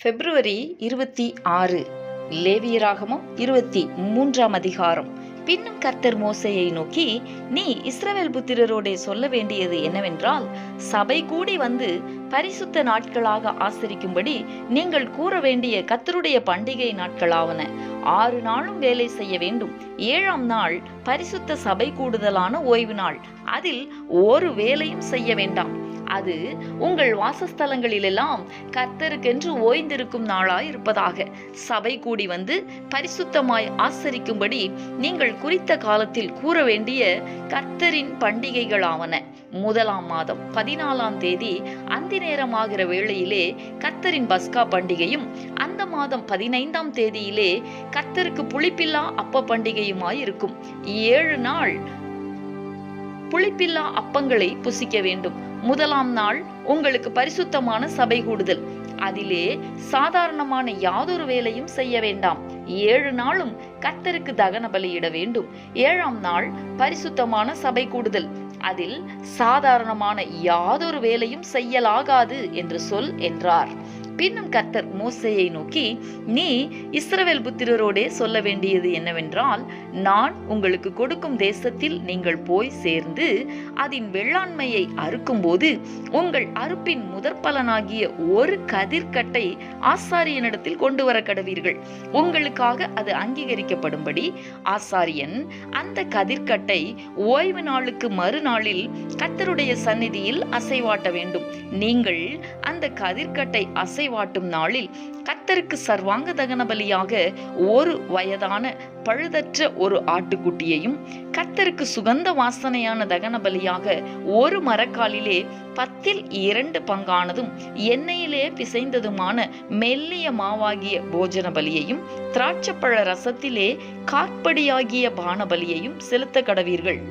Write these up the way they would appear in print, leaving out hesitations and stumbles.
பிப்ரவரி 26 லேவியராகமம் 23ஆம் அதிகாரம். பின்னும் கர்த்தர் மோசேயை நோக்கி, நீ இஸ்ரவேல் புத்திரரோடே சொல்ல வேண்டியது என்னவென்றால், சபை கூடி வந்து பரிசுத்த நாட்களாக ஆசரிக்கும்படி நீங்கள் கூற வேண்டிய கர்த்தருடைய பண்டிகை நாட்களாவன. 6 நாளும் வேலை செய்ய வேண்டும். 7ஆம் நாள் பரிசுத்த சபை கூடுதலான ஓய்வு நாள். அதில் ஒரு வேலையும் செய்ய வேண்டாம். அது உங்கள் வாசஸ்தலங்களிலெல்லாம் கர்த்தருக்கென்று ஓய்ந்திருக்கும் நாளாய் இருப்பதாக. சபை கூடி வந்து பரிசுத்தமாய் ஆசரிக்கும்படி நீங்கள் குறித்த காலத்தில் கூற வேண்டிய கர்த்தரின் பண்டிகைகளாவன. 1ஆம் மாதம் 14ஆம் தேதி அந்தி நேரமாகிற வேளையிலே கர்த்தரின் பஸ்கா பண்டிகையும், அந்த மாதம் 15ஆம் தேதியிலே கர்த்தருக்கு புளிப்பில்லா அப்ப பண்டிகையுமாய் இருக்கும். 7 நாள் புளிப்பில்லா அப்பங்களை புசிக்க வேண்டும். 1ஆம் நாள் உங்களுக்கு பரிசுத்தமான சபை கூடுதல். அதிலே சாதாரணமான யாதொரு வேலையும் செய்ய வேண்டாம். 7 நாளும் கர்த்தருக்கு தகன பலியிட வேண்டும். 7ஆம் நாள் பரிசுத்தமான சபை கூடுதல். அதில் சாதாரணமான யாதொரு வேலையும் செய்யலாகாது என்று சொல் என்றார். பின்னும் கர்த்தர் மோசேயை நோக்கி, நீ இஸ்ரவேல் புத்திரரோடே சொல்ல வேண்டியது என்னவென்றால், நான் உங்களுக்கு கொடுக்கும் தேசத்தில் நீங்கள் போய் சேர்ந்து அதன் வெள்ளாண்மையை அறுக்கும் போது உங்கள் அறுப்பின் முதற்பலனாகிய ஒரு கதிர்கட்டை ஆசாரியனிடத்தில் கொண்டு வர கடவீர்கள். உங்களுக்காக அது அங்கீகரிக்கப்படும்படி ஆசாரியன் அந்த கதிர்கட்டை ஓய்வு நாளுக்கு மறுநாளில் கர்த்தருடைய சந்நிதியில் அசைவாட்ட வேண்டும். நீங்கள் அந்த கதிர்கட்டை அசைவாட்டும் நாளில் கர்த்தருக்கு சர்வாங்க தகன பலியாக ஒரு வயதான பழுதற்ற ஒரு ஆட்டுக்குட்டியையும், கர்த்தருக்கு சுகந்த வாசனையான தகன பலியாக ஒரு மரக்காலிலே 10 பங்கானதும் எண்ணெயிலே பிசைந்ததுமான மெல்லிய மாவாகிய போஜன பலியையும், திராட்சப்பழ ரசத்திலே காற்படியாகிய பான பலியையும் செலுத்த கடவீர்கள்.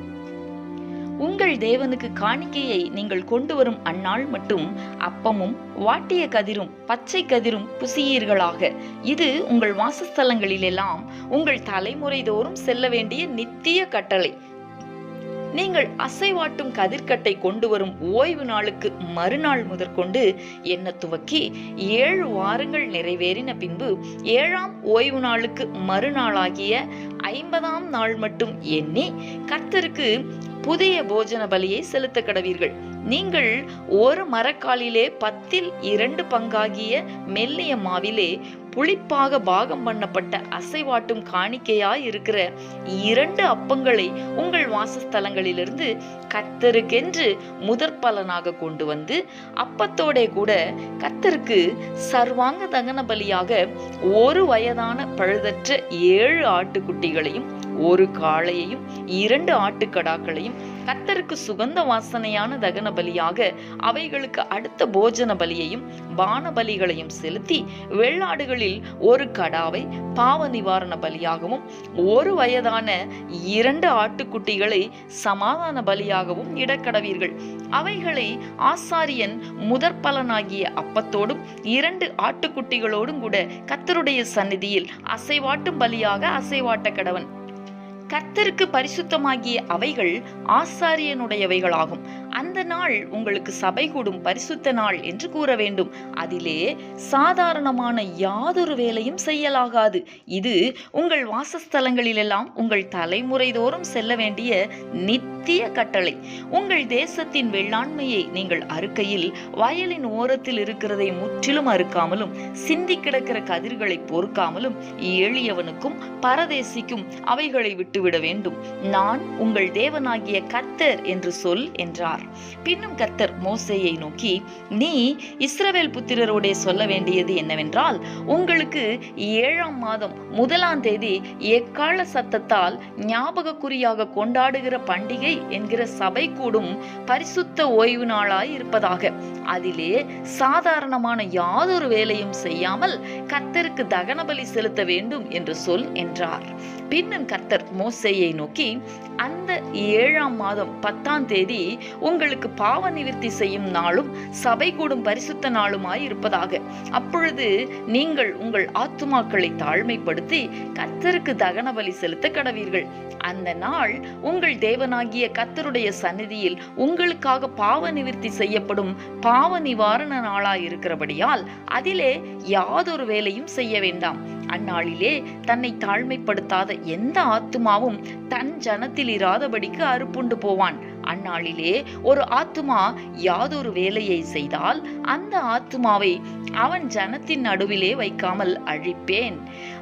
உங்கள் தேவனுக்கு காணிக்கையை நீங்கள் கொண்டு வரும் அந்நாள் மட்டும் அப்பமும் வாட்டிய கதிரும் பச்சை கதிரும் புசியீர்களாக. இது உங்கள் வாசஸ்தலங்களிலெல்லாம் உங்கள் தலைமுறை தோறும் செல்ல வேண்டிய நித்திய கட்டளை. நீங்கள் அசைவாட்டும் கதிர்கட்டை கொண்டு வரும் ஓய்வு நாளுக்கு மறுநாள் முதற்கொண்டு எண்ண துவக்கி 7 வாரங்கள் நிறைவேறின பின்பு 7ஆம் ஓய்வு நாளுக்கு மறுநாளாகிய 50ஆம் நாள் மட்டும் எண்ணி கர்த்தருக்கு புதிய போஜன பலியை செலுத்த கடவீர்கள். நீங்கள் ஒரு மரக்காலிலே 10 பங்காகிய மெல்லிய மாவிலே புளிப்பாக பாகம் பண்ணப்பட்ட அசைவாட்டும் காணிக்கையாய் இருக்கிற 2 அப்பங்களை உங்கள் வாசஸ்தலங்களிலிருந்து கர்த்தருக்கென்று முதற்பலனாக கொண்டு வந்து, அப்பத்தோட கூட கர்த்தருக்கு சர்வாங்க தகன பலியாக ஒரு வயதான பழுதற்ற 7 ஆட்டுக்குட்டிகளையும், ஒரு காளையையும், 2 ஆட்டுக்கடாக்களையும் கர்த்தருக்கு சுகந்த வாசனையான தகன பலியாக அவைகளுக்கு அடுத்த போஜன பலியையும் பான பலிகளையும் செலுத்தி, வெள்ளாடுகளில் ஒரு கடாவை பாவ நிவாரண பலியாகவும், ஒரு வயதான 2 ஆட்டுக்குட்டிகளை சமாதான பலியாகவும் இடக்கடவீர்கள். அவைகளை ஆசாரியன் முதற்பலனாகிய அப்பத்தோடும் 2 ஆட்டுக்குட்டிகளோடும் கூட கர்த்தருடைய சந்நிதியில் அசைவாட்டும் பலியாக அசைவாட்ட கடவன். கர்த்தருக்கு பரிசுத்தமாகிய அவைகள் ஆசாரியனுடையவைகளாகும். அந்த நாள் உங்களுக்கு சபை கூடும் பரிசுத்த நாள் என்று கூற வேண்டும். அதிலே சாதாரணமான யாதொரு வேலையும் செய்யலாகாது. இது உங்கள் வாசஸ்தலங்களிலெல்லாம் உங்கள் தலைமுறை தோறும் செல்ல வேண்டிய நித்திய கட்டளை. உங்கள் தேசத்தின் வெள்ளாண்மையை நீங்கள் அறுக்கையில் வயலின் ஓரத்தில் இருக்கிறதை முற்றிலும் அறுக்காமலும், சிந்தி கிடக்கிற கதிர்களை பொறுக்காமலும், எளியவனுக்கும் பரதேசிக்கும் அவைகளை விட்டுவிட வேண்டும். நான் உங்கள் தேவனாகிய கர்த்தர் என்று சொல் என்றார். பின்னும் கர்த்தர் மோசேயை நோக்கி, நீ இஸ்ரவேல் புத்திரரோடே சொல்ல வேண்டியது என்னவென்றால், உங்களுக்கு 7ஆம் மாதம் 1ஆம் தேதி எக்கால சத்தத்தால் ஞாபகக்குறியாக கொண்டாடுகிற பண்டிகை என்கிற சபை கூடும் பரிசுத்த ஓய்வு நாளாய் இருப்பதாக. அதிலே சாதாரணமான யாதொரு வேலையும் செய்யாமல் கர்த்தருக்கு தகன பலி செலுத்த வேண்டும் என்று சொல் என்றார். பின்னும் கர்த்தர் மோசேயை நோக்கி, அந்த 7ஆம் மாதம் 10ஆம் தேதி உங்களுக்கு பாவ நிவிர்த்தி செய்யும் நாளும் சபை கூடும் பரிசுத்த நாளுமாய் இருப்பதாக. அப்பொழுது நீங்கள் உங்கள் ஆத்துமாக்களை தாழ்மைப்படுத்தி கர்த்தருக்கு தகன பலி செலுத்த கடவீர்கள். அந்த நாள் உங்கள் தேவனாகிய கர்த்தருடைய சந்நிதியில் உங்களுக்காக பாவ நிவிர்த்தி செய்யப்படும் பாவ நிவாரண நாளாய் இருக்கிறபடியால் அதிலே யாதொரு வேலையும் செய்ய வேண்டாம். அந்நாளிலே தன்னை தாழ்மைப்படுத்தாத எந்த ஆத்துமாவும் தன் ஜனத்தில் இராதபடிக்கு அறுப்புண்டு போவான். அந்நாளிலே ஒரு ஆத்துமா யாதொரு வேலையை செய்தால் அந்த ஆத்துமாவை அவன் ஜனத்தின் நடுவிலே வைக்காமல் அழிப்பேன்.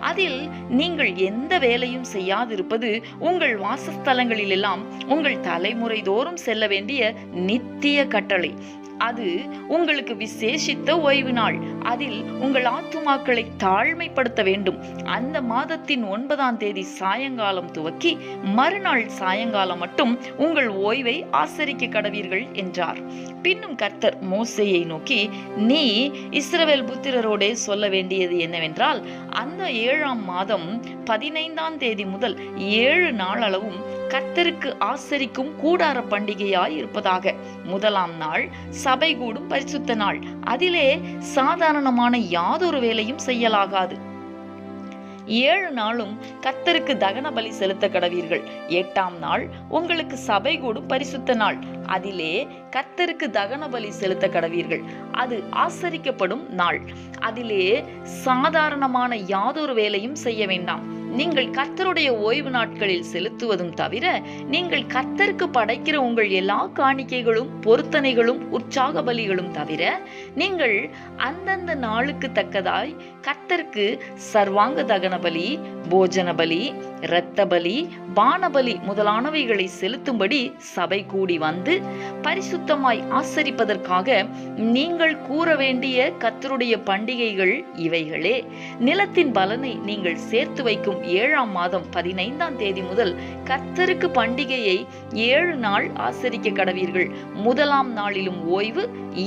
அதில் நீங்கள் எந்த வேலையும் செய்யாதிருப்பது உங்கள் வாசஸ்தலங்களிலெல்லாம் உங்கள் தலைமுறை தோறும் செல்ல வேண்டிய நித்திய கட்டளை. அது உங்களுக்கு விசேஷித்த ஓய்வு நாள். அதில் உங்கள் ஆத்துமாக்களை தாழ்மைப்படுத்த வேண்டும். அந்த மாதத்தின் 9ஆம் தேதி சாயங்காலம் துவக்கி மறுநாள் சாயங்காலம் மட்டும் உங்கள் ஓய்வை ஆசரிக்க கடவீர்கள் என்றார். பின்னும் கர்த்தர் மோசேயை நோக்கி, நீ இஸ்ரவேல் புத்திரரோடே சொல்ல வேண்டியது என்னவென்றால், அந்த 7ஆம் மாதம் 15ஆம் தேதி முதல் 7 நாள் அளவும் கர்த்தருக்கு ஆசரிக்கும் கூடார பண்டிகையாய் இருப்பதாக. முதலாம் நாள் சபை கூடும் பரிசுத்த நாள். அதிலே சாதாரணமான யாதொரு வேலையும் செய்யலாகாது. 7 நாளும் கர்த்தருக்கு தகன பலி செலுத்த கடவீர்கள். 8ஆம் நாள் உங்களுக்கு சபை கூடும் பரிசுத்த நாள். அதிலே கர்த்தருக்கு தகன பலி செலுத்த கடவீர்கள். அது ஆசரிக்கப்படும் நாள். அதிலே சாதாரணமான யாதொரு வேலையும் செய்ய வேண்டாம். நீங்கள் கர்த்தருடைய ஓய்வு நாட்களில் செலுத்துவதும் தவிர நீங்கள் கர்த்தருக்கு படைக்கிற உங்கள் எல்லா காணிக்கைகளும் பொருத்தனைகளும் உற்சாக பலிகளும் தவிர நீங்கள் அந்தந்த நாளுக்கு தக்கதாய் கர்த்தருக்கு சர்வாங்க தகன பலி, போஜன பலி, இரத்த பலி, பானபலி முதலானவைகளை செலுத்தும்படி சபை கூடி வந்து பரிசுத்தமாய் ஆசரிப்பதற்காக நீங்கள் கூற வேண்டிய கர்த்தருடைய பண்டிகைகள் இவைகளே. நிலத்தின் பலனை நீங்கள் சேர்த்து வைக்கும் 7ஆம் மாதம் 15ஆம் தேதி முதல் கர்த்தருக்கு பண்டிகையை 7 நாள் ஆசரிக்க கடவீர்கள். முதலாம் நாளிலும் ஓய்வு,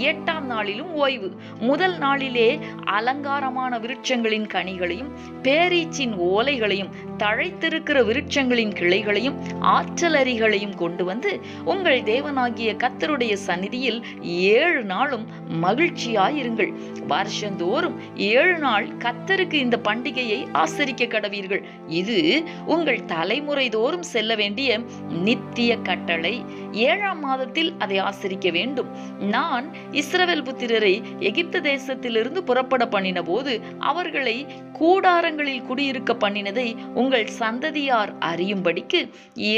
8ஆம் நாளிலும் ஓய்வு. முதல் நாளிலே அலங்காரமான விருட்சங்களின் கனிகளையும் பேரீச்சின் ஓலைகளையும் தழைத்திருக்கிற விருட்சங்களின் கிளைகளையும் ஆற்றலரிகளையும் கொண்டு வந்து உங்கள் தேவனாகிய கர்த்தருடைய சந்நிதியில் 7 நாளும் மகிழ்ச்சியாயிருங்கள். வருஷந்தோறும் 7 நாள் கர்த்தருக்கு இந்த பண்டிகையை ஆசரிக்க கடவீர்கள். இது உங்கள் தலைமுறை தோறும் செல்ல வேண்டிய நித்திய கட்டளை. 7ஆம் மாதத்தில் அதை ஆசரிக்க வேண்டும். நான் இஸ்ரவேல் புத்திரரை எகிப்து தேசத்திலிருந்து புறப்பட பண்ணின போது அவர்களை கூடாரங்களில் குடியிருக்க பண்ணினதை உங்கள் சந்ததியார் அறியும்படிக்கு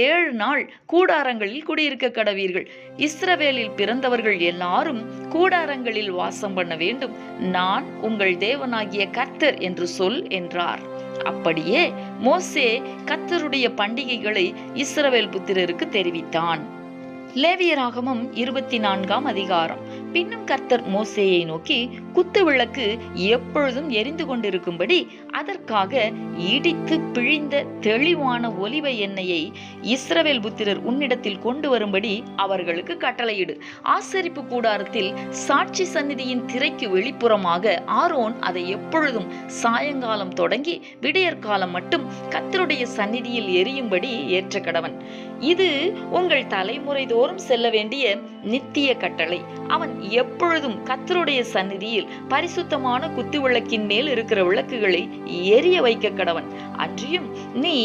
7 நாள் கூடாரங்களில் குடியிருக்க கடவீர்கள். இஸ்ரவேலில் பிறந்தவர்கள் எல்லாரும் கூடாரங்களில் வாசம் பண்ண வேண்டும். நான் உங்கள் தேவனாகிய கர்த்தர் என்று சொல் என்றார். அப்படியே மோசே கர்த்தருடைய பண்டிகைகளை இஸ்ரவேல் புத்திரருக்கு தெரிவித்தான். லேவியராகமம் 24ஆம் அதிகாரம். பின்னும் கர்த்தர் மோசேயை நோக்கி, குத்து விளக்கு எப்பொழுதும் எரிந்து கொண்டிருக்கும்படி அதற்காக இடித்து பிழிந்த தெளிவான ஒலிவ எண்ணெயை இஸ்ரவேல் புத்திரர் உன்னிடத்தில் கொண்டு வரும்படி அவர்களுக்கு கட்டளையிடு. ஆசரிப்பு கூடாரத்தில் சாட்சி சந்நிதியின் திரைக்கு வெளிப்புறமாக ஆரோன் அதை எப்பொழுதும் சாயங்காலம் தொடங்கி விடியற்காலம் மட்டும் கர்த்தருடைய சந்நிதியில் எரியும்படி ஏற்ற கடவன். இது உங்கள் தலைமுறை தோறும் செல்ல வேண்டிய நித்திய கட்டளை. அவன் எப்பொழுதும் கர்த்தருடைய சந்நிதியில் பரிசுத்தமான குத்து விளக்கின் மேல் இருக்கிற விளக்குகளை எரிய வைக்க கடவன். அன்றியும் நீ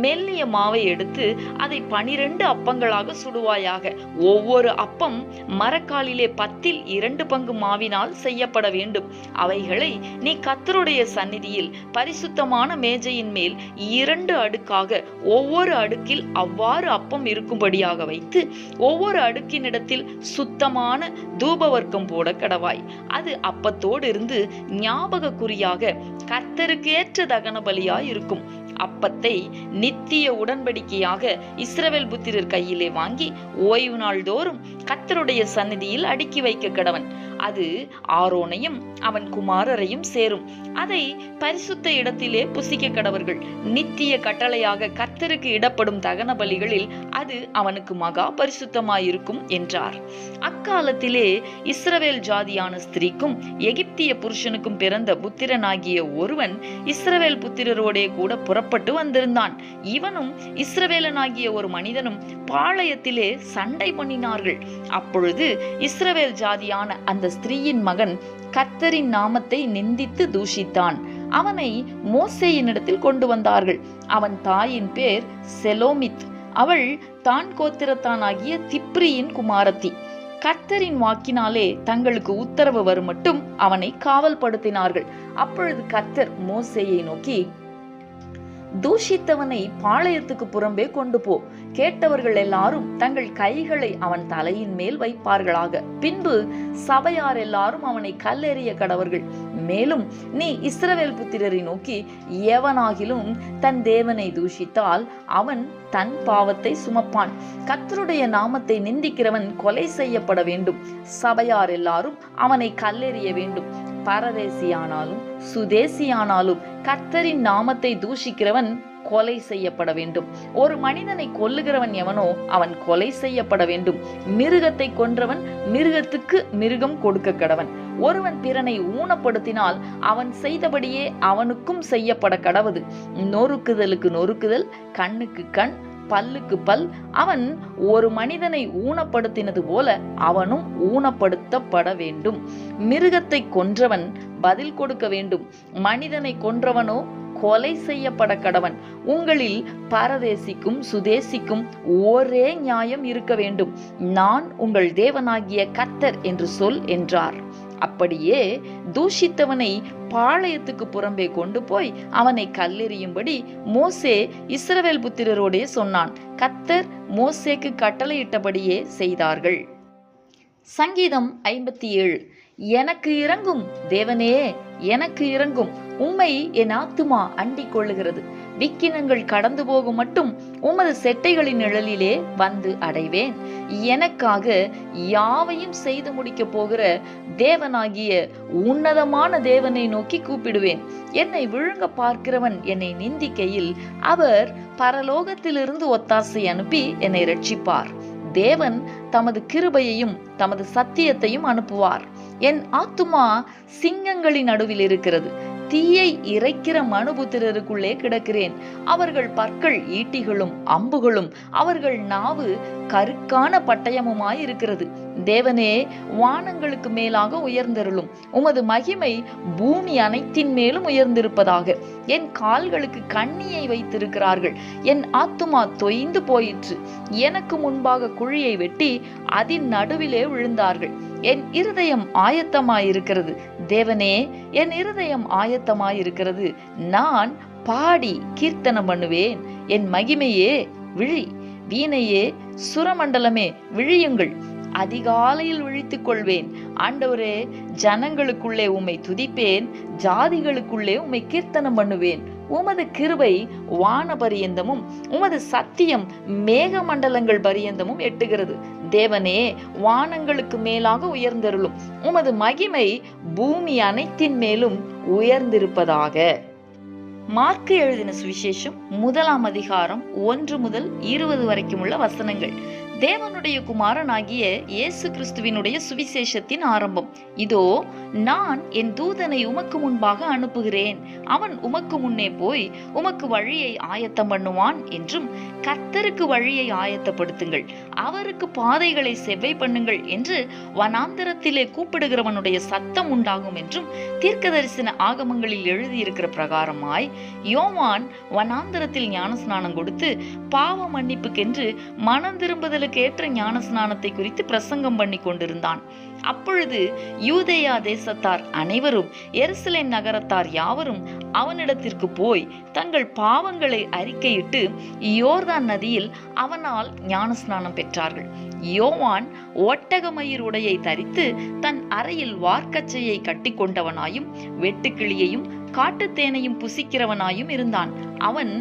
மெல்லிய மாவை எடுத்து அதை 12 அப்பங்களாக சுடுவாயாக. ஒவ்வொரு அப்பம் மரக்காலிலே 10ல் 2 பங்கு மாவினால் செய்யப்பட வேண்டும். அவைகளை நீ கர்த்தருடைய சந்நிதியில் பரிசுத்தமான மேஜையின் மேல் 2 அடுக்காக ஒவ்வொரு அடுக்கில் அவ்வாறு அப்பம் இருக்கும்படியாக வைத்து ஒவ்வொரு அடுக்கினிடத்தில் சுத்தமான தூபவர்க்கம் போட கடவாய். அது அப்பத்தோடு இருந்து ஞாபக குறியாக கர்த்தருக்கு ஏற்ற தகன பலியாய் இருக்கும். அப்பத்தை நித்திய உடன்படிக்கையாக இஸ்ரவேல் புத்திரர் கையிலே வாங்கி ஓய்வு நாள் தோறும் கர்த்தருடைய சந்நிதியில் அடுக்கி வைக்க கடவன். அது ஆரோனையும் அவன் குமாரரையும் சேரும். அதை பரிசுத்த இடத்திலே புசிக்க கடவர்கள். நித்திய கட்டளையாக கர்த்தருக்கு இடப்படும் தகன பலிகளில் அது அவனுக்கு மகா பரிசுத்தமாயிருக்கும் என்றார். அக்காலத்திலே இஸ்ரவேல் ஜாதியான ஸ்திரீக்கும் எகிப்திய புருஷனுக்கும் பிறந்த புத்திரனாகிய ஒருவன் இஸ்ரவேல் புத்திரரோடே கூட புறப்பட்டு வந்திருந்தான். இவனும் இஸ்ரவேலனாகிய ஒரு மனிதனும் பாளையத்திலே சண்டை பண்ணினார்கள். அப்பொழுது இஸ்ரவேல் ஜாதியான அந்த ஸ்திரீயின் மகன் கர்த்தரின் நாமத்தை நிந்தித்து தூஷித்தான். அவனை மோசேயினிடத்தில் கொண்டு வந்தார்கள். அவன் தாயின் பேர் செலோமித். அவள் தான் கோத்திரத்தானாகிய திப்ரியின் குமாரத்தி. கர்த்தரின் வாக்கினாலே தங்களுக்கு உத்தரவு வரும் மட்டும் அவனை காவல் படுத்தினார்கள். அப்பொழுது கர்த்தர் மோசேயை நோக்கி, தூஷித்தவனை பாளையத்துக்கு புறம்பே கொண்டு போ. கேட்டவர்கள் எல்லாரும் தங்கள் கைகளை அவன் தலையின் மேல் வைப்பார்களாக. பின்பு சபையார் எல்லாரும் அவனை கல்லெறிய கடவர்கள். மேலும் நீ இஸ்ரவேல் புத்திரரை நோக்கி, எவனாகிலும் தன் தேவனை தூஷித்தால் அவன் தன் பாவத்தை சுமப்பான். கர்த்தருடைய நாமத்தை நிந்திக்கிறவன் கொலை செய்யப்பட வேண்டும். சபையார் எல்லாரும் அவனை கல்லெறிய வேண்டும். பரதேசியானாலும் சுதேசியானாலும் கர்த்தரின் நாமத்தை தூஷிக்கிறவன் கொலை செய்யப்பட வேண்டும். ஒரு மனிதனை கொல்லுகிறவன் எவனோ அவன் கொலை செய்யப்பட வேண்டும். மிருகத்தை கொன்றவன் மிருகத்துக்கு மிருகம் கொடுக்க கடவன். ஒருவன் பிறனை ஊனப்படுத்தினால் அவன் செய்தபடியே அவனுக்கும் செய்யப்பட கடவது. நொறுக்குதலுக்கு நொறுக்குதல், கண்ணுக்கு கண், பல்லுக்கு பல். அவன் ஒரு மனிதனை ஊனப்படுத்தினது போல அவனும் ஊனப்படுத்தப்பட வேண்டும். மிருகத்தை கொன்றவன் பதில் கொடுக்க வேண்டும். மனிதனை கொன்றவனோ கொலை செய்யப்பட கடவன். உங்களில் பரதேசிக்கும் சுதேசிக்கும் ஒரே நியாயம் இருக்க வேண்டும். நான் உங்கள் தேவனாகிய கர்த்தர் என்று சொல் என்றார். அப்படியே தூஷித்தவனை பாளையத்துக்கு புறம்பே கொண்டு போய் அவனை கல்லெறியும்படி மோசே இஸ்ரவேல் புத்திரரோடே சொன்னான். கர்த்தர் மோசேக்கு கட்டளையிட்டபடியே செய்தார்கள். சங்கீதம் 57. எனக்கு இரங்கும் தேவனே, எனக்கு இரங்கும். உம்மை என் ஆத்துமா அண்டிக் கொள்ளுகிறது. விக்கினங்கள் கடந்து போகும் மட்டும் உமது செட்டைகளின் நிழலிலே வந்து அடைவேன். எனக்காக யாவையும் செய்து முடிக்க போகிற தேவனாகிய உன்னதமான தேவனை நோக்கி கூப்பிடுவேன். என்னை விழுங்க பார்க்கிறவன் என்னை நிந்திக்கையில் அவர் பரலோகத்திலிருந்து ஒத்தாசை அனுப்பி என்னை ரட்சிப்பார். தேவன் தமது கிருபையையும் தமது சத்தியத்தையும் அனுப்புவார். என் ஆத்துமா சிங்கங்களின் நடுவில் இருக்கிறது. தீயை இறைக்கிற மனுபுத்திரருக்குள்ளே கிடக்கிறேன். அவர்கள் பற்கள் ஈட்டிகளும் அம்புகளும், அவர்கள் நாவு கருக்கான பட்டயமுமாய் இருக்கிறது. தேவனே, வானங்களுக்கு மேலாக உயர்ந்தருளும். உமது மகிமை பூமி அனைத்தின் மேலும் உயர்ந்திருப்பதாக. என் கால்களுக்கு கண்ணியை வைத்திருக்கிறார்கள். என் ஆத்துமா தொய்ந்து போயிற்று. எனக்கு முன்பாக குழியை வெட்டி அதன் நடுவிலே விழுந்தார்கள். என் இருதயம் ஆயத்தமாயிருக்கிறது. தேவனே, என் இருதயம் ஆயத்தமாயிருக்கிறது. நான் பாடி கீர்த்தனம் பண்ணுவேன். என் மகிமையே விழி, வீணையே சுரமண்டலமே விழியுங்கள். அதிகாலையில் விழித்துக் கொள்வேன். ஆண்டவரே, ஜனங்களுக்குள்ளே உம்மை துதிப்பேன். ஜாதிகளுக்குள்ளே உம்மை கீர்த்தனம் பண்ணுவேன். உமது கிருபை வான பரியந்தமும் உமது சத்தியம் மேக மண்டலங்கள் பரியந்தமும் எட்டுகிறது. தேவனே, வானங்களுக்கு மேலாக உயர்ந்தருளும். உமது மகிமை பூமி அனைத்தின் மேலும் உயர்ந்திருப்பதாக. மார்க்கு எழுதின சுவிசேஷம் 1 அதிகாரம் 1 முதல் 20 வரைக்கும் உள்ள வசனங்கள். தேவனுடைய குமாரனாகிய இயேசு கிறிஸ்துவினுடைய சுவிசேஷத்தின் ஆரம்பம். இதோ, நான் என் தூதனை உமக்கு முன்பாக அனுப்புகிறேன். அவன் உமக்கு முன்னே போய் உமக்கு வழியை ஆயத்தம் பண்ணுவான் என்றும், கர்த்தருக்கு வழியை ஆயத்தப்படுத்துங்கள், அவருக்கு பாதைகளை செவ்வை பண்ணுங்கள் என்று வனாந்தரத்திலே கூப்பிடுகிறவனுடைய சத்தம் உண்டாகும் என்றும் தீர்க்கதரிசன ஆகமங்களில் எழுதியிருக்கிற பிரகாரமாய் யோவான் வனாந்தரத்தில் ஞானஸ்நானம் கொடுத்து பாவ மன்னிப்புக்கென்று மனம் திரும்புதலுக்கு ஏற்ற ஞானஸ்நானத்தை குறித்து பிரசங்கம் பண்ணி கொண்டிருந்தான். அப்பொழுது யூதேயா தேசத்தார் அனைவரும் எருசலேம் நகரத்தார் யாவரும் அவனிடத்திற்கு போய் தங்கள் பாவங்களை அறிக்கையிட்டு யோர்தான் நதியில் அவனால் ஞானஸ்நானம் பெற்றார்கள். யோவான் ஒட்டகமயிர் உடையை தரித்து தன் அறையில் வார்க்கச்சையை கட்டி கொண்டவனாயும் வெட்டுக்கிளியையும் காட்டுத்தேனையும் புசிக்கிறவனாயும் இருந்தான். அவன்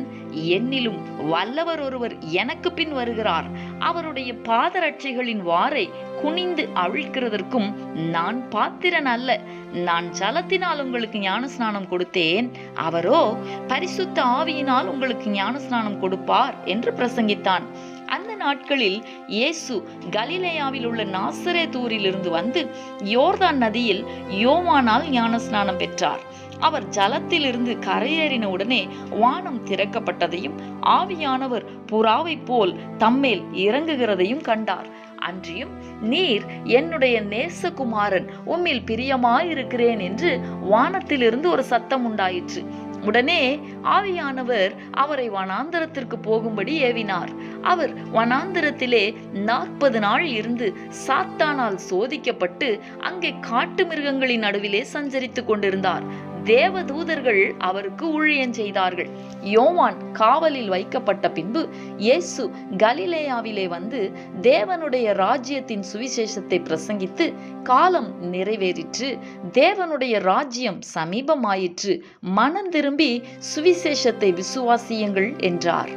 என்னிலும் வல்லவர் ஒருவர் எனக்கு பின் வருகிறார். அவருடைய பாதரட்சைகளின் வாரை குனிந்து அவிழ்க்கிறதற்கும் நான் பாத்திரன் அல்ல. நான் ஜலத்தினால் உங்களுக்கு ஞான ஸ்நானம் கொடுத்தேன், அவரோ பரிசுத்த ஆவியினால் உங்களுக்கு ஞான ஸ்நானம் கொடுப்பார் என்று பிரசங்கித்தான். அந்த நாட்களில் இயேசு கலிலேயாவில் உள்ள நாசரேத்தூரிலிருந்து வந்து யோர்தான் நதியில் யோவானால் ஞானஸ்நானம் பெற்றார். அவர் ஜலத்திலிருந்து கரையேறின உடனே வானம் திறக்கப்பட்டதையும் ஆவியானவர் புறாவைப் போல் தம்மேல் இறங்குகிறதையும் கண்டார். அன்றியும் நீர் என்னுடைய நேசகுமாரன், உம்மில் பிரியமாயிருக்கிறேன் என்று வானத்திலிருந்து ஒரு சத்தம் உண்டாயிற்று. உடனே ஆவியானவர் அவரை வனாந்தரத்திற்கு போகும்படி ஏவினார். அவர் வனாந்தரத்திலே 40 நாள் இருந்து சாத்தானால் சோதிக்கப்பட்டு அங்கே காட்டு மிருகங்களின் நடுவிலே சஞ்சரித்துக் கொண்டிருந்தார். தேவதூதர்கள் அவருக்கு ஊழியம் செய்தார்கள். யோவான் காவலில் வைக்கப்பட்ட பின்பு இயேசு கலிலேயாவிலே வந்து தேவனுடைய ராஜ்யத்தின் சுவிசேஷத்தை பிரசங்கித்து, காலம் நிறைவேறிற்று, தேவனுடைய ராஜ்யம் சமீபமாயிற்று, மனம் திரும்பி சுவிசேஷத்தை விசுவாசியுங்கள் என்றார்.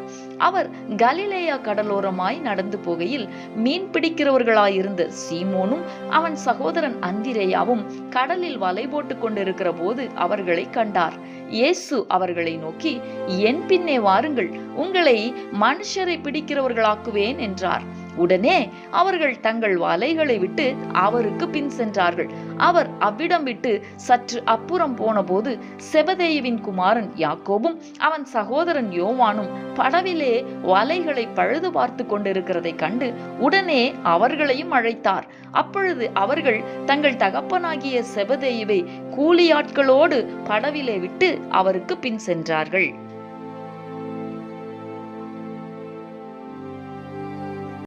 அவர் கலிலேயா கடலோரமாய் நடந்து போகையில் மீன் பிடிக்கிறவர்களாயிருந்த சீமோனும் அவன் சகோதரன் அந்திரேயாவும் கடலில் வலை போட்டுக் கொண்டிருக்கிற போது அவர்களை கண்டார். இயேசு அவர்களை நோக்கி, என் பின்னே வாருங்கள், உங்களை மனுஷரை பிடிக்கிறவர்களாக்குவேன் என்றார். உடனே அவர்கள் தங்கள் வலைகளை விட்டு அவருக்கு பின் சென்றார்கள். அவர் அவ்விடம் விட்டு சற்று அப்புறம் போன போது செபதேயுவின் குமாரன் யாக்கோபும் அவன் சகோதரன் யோவானும் படவிலே வலைகளை பழுது பார்த்து கொண்டிருக்கிறதை கண்டு உடனே அவர்களையும் அழைத்தார். அப்பொழுது அவர்கள் தங்கள் தகப்பனாகிய செபதேயுவை கூலியாட்களோடு படவிலே விட்டு அவருக்கு பின் சென்றார்கள்.